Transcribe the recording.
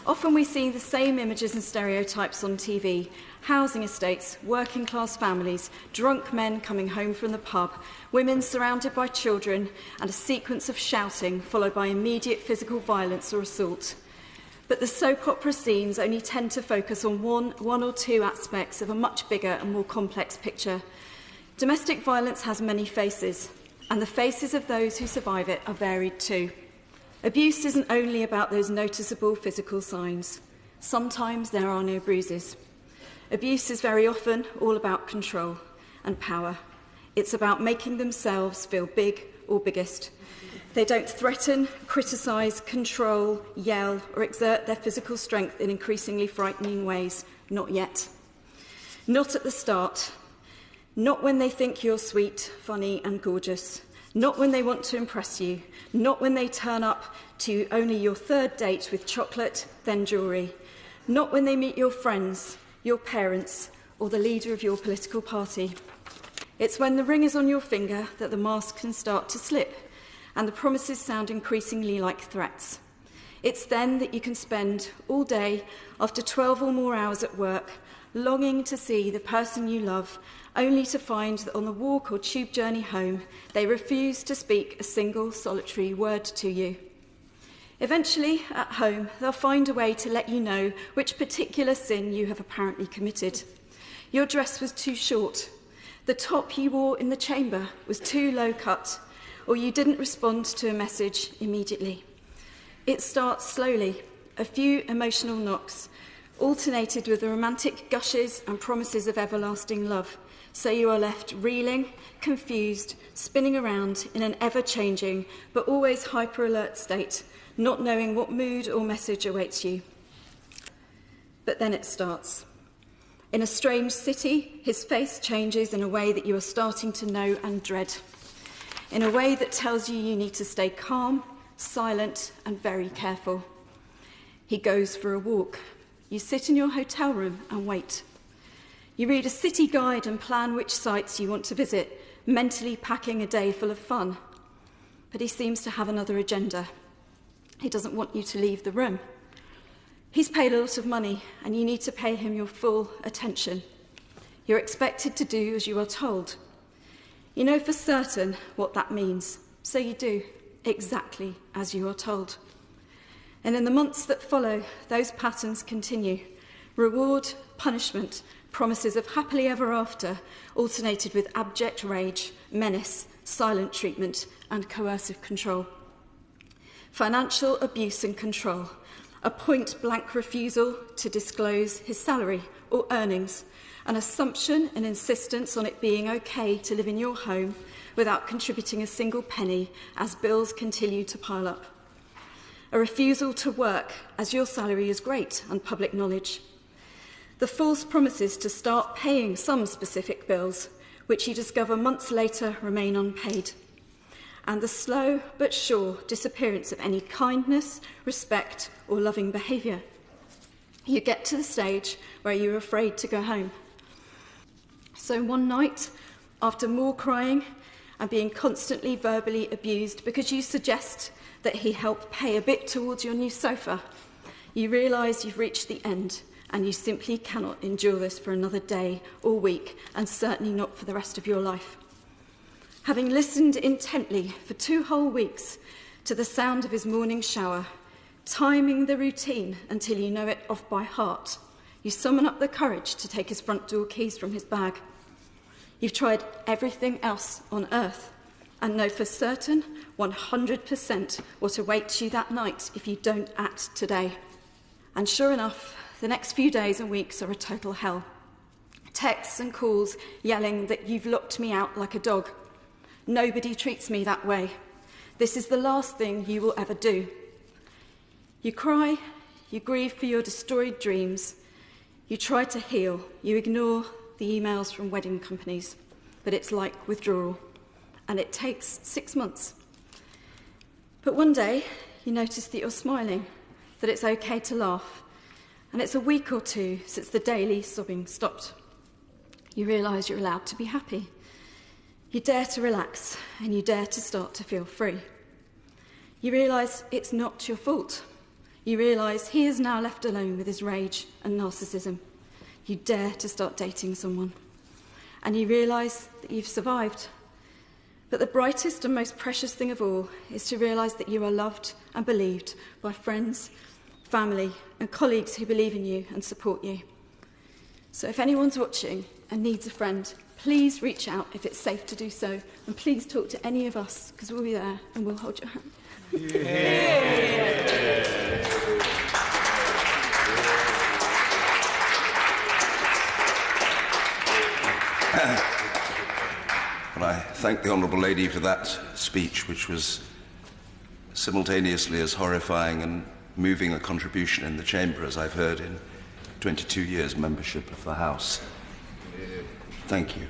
Often we see the same images and stereotypes on TV: housing estates, working class families, drunk men coming home from the pub, women surrounded by children, and a sequence of shouting followed by immediate physical violence or assault. But the soap opera scenes only tend to focus on one or two aspects of a much bigger and more complex picture. Domestic violence has many faces, and the faces of those who survive it are varied too. Abuse isn't only about those noticeable physical signs. Sometimes there are no bruises. Abuse is very often all about control and power. It's about making themselves feel big or biggest. They don't threaten, criticise, control, yell, or exert their physical strength in increasingly frightening ways. Not yet. Not at the start. Not when they think you're sweet, funny, and gorgeous. Not when they want to impress you. Not when they turn up to only your third date with chocolate, then jewellery. Not when they meet your friends, your parents, or the leader of your political party. It's when the ring is on your finger that the mask can start to slip and the promises sound increasingly like threats. It's then that you can spend all day, after 12 or more hours at work, longing to see the person you love, only to find that on the walk or tube journey home, they refuse to speak a single solitary word to you. Eventually, at home, they'll find a way to let you know which particular sin you have apparently committed. Your dress was too short, the top you wore in the chamber was too low cut, or you didn't respond to a message immediately. It starts slowly, a few emotional knocks, alternated with the romantic gushes and promises of everlasting love. So you are left reeling, confused, spinning around in an ever-changing but always hyper-alert state, not knowing what mood or message awaits you. But then it starts. In a strange city, his face changes in a way that you are starting to know and dread, in a way that tells you you need to stay calm, silent, and very careful. He goes for a walk. You sit in your hotel room and wait. You read a city guide and plan which sites you want to visit, mentally packing a day full of fun. But he seems to have another agenda. He doesn't want you to leave the room. He's paid a lot of money, and you need to pay him your full attention. You're expected to do as you are told. You know for certain what that means, so you do exactly as you are told. And in the months that follow, those patterns continue. Reward, punishment, promises of happily ever after, alternated with abject rage, menace, silent treatment, and coercive control. Financial abuse and control, a point-blank refusal to disclose his salary or earnings, an assumption and insistence on it being okay to live in your home without contributing a single penny as bills continue to pile up. A refusal to work as your salary is great and public knowledge. The false promises to start paying some specific bills, which you discover months later remain unpaid. And the slow but sure disappearance of any kindness, respect, or loving behaviour. You get to the stage where you're afraid to go home. So one night, after more crying and being constantly verbally abused because you suggest that he help pay a bit towards your new sofa, you realise you've reached the end and you simply cannot endure this for another day or week, and certainly not for the rest of your life. Having listened intently for 2 whole weeks to the sound of his morning shower, timing the routine until you know it off by heart, you summon up the courage to take his front door keys from his bag. You've tried everything else on earth and know for certain 100% what awaits you that night if you don't act today. And sure enough, the next few days and weeks are a total hell. Texts and calls yelling that you've locked me out like a dog. Nobody treats me that way. This is the last thing you will ever do. You cry, you grieve for your destroyed dreams, you try to heal, you ignore the emails from wedding companies, but it's like withdrawal, and it takes 6 months. But one day, you notice that you're smiling, that it's okay to laugh, and it's a week or 2 since the daily sobbing stopped. You realise you're allowed to be happy. You dare to relax, and you dare to start to feel free. You realise it's not your fault. You realise he is now left alone with his rage and narcissism. You dare to start dating someone. And you realise that you've survived. But the brightest and most precious thing of all is to realise that you are loved and believed by friends, family and colleagues who believe in you and support you. So if anyone's watching and needs a friend, please reach out if it's safe to do so, and please talk to any of us, because we'll be there and we'll hold your hand. Well, I thank the Honourable Lady for that speech, which was simultaneously as horrifying and moving a contribution in the Chamber as I've heard in 22 years' membership of the House. Thank you.